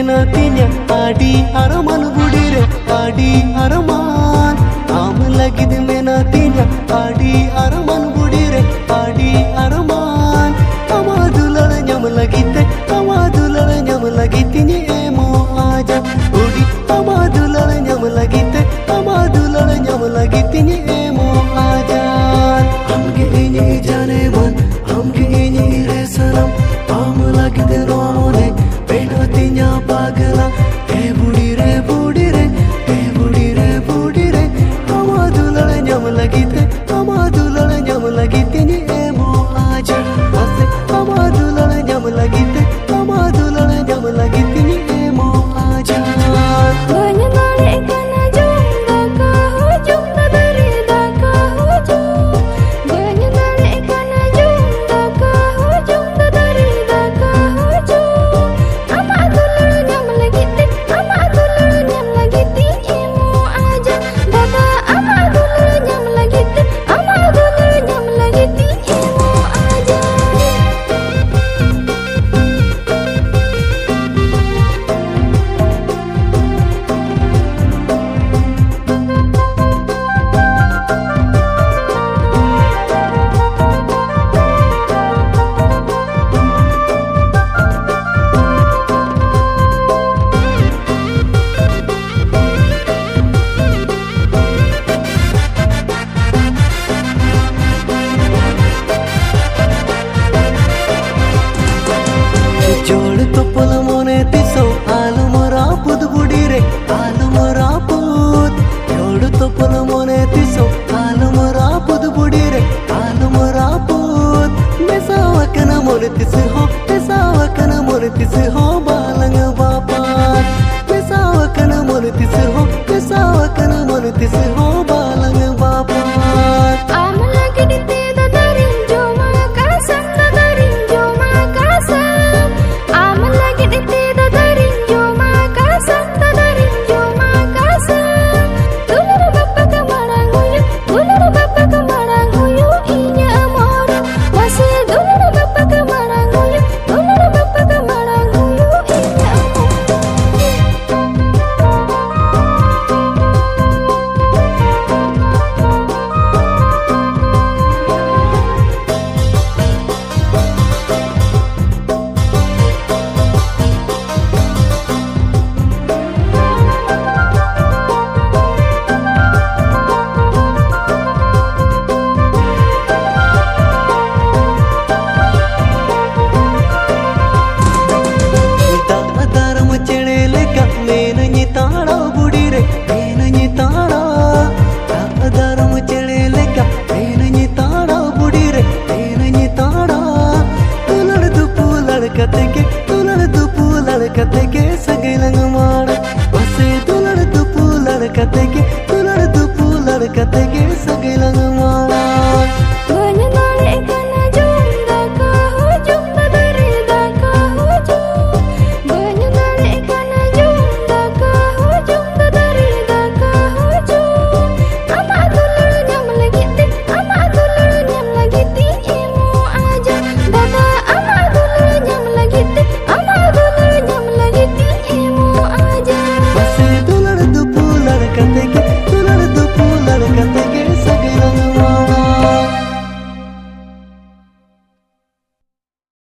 menatinya adi araman budire adi araman am lagid menatinya adi araman budire adi araman amadulal nyam lagite ni emo aja udi amadulal nyam lagite ni emo aja amge ini jane man amge ini resalam am lagid rone menatinya pagala e budire amadulal nyam lagite ni emo aja base amadulal nyam lagite ni emo aja जोड़ तो पुल मोने तिसो आलू मोरा पुद बुडीरे आलू मोरा पुद जोड़ तो पुल मोने तिसो आलू मोरा पुद बुडीरे आलू मोरा पुद मेसावकन मोने तिस हो बालंग बापा मेसावकन मोने तिस हो बालंग बापा लड़कते के सगे लंगमा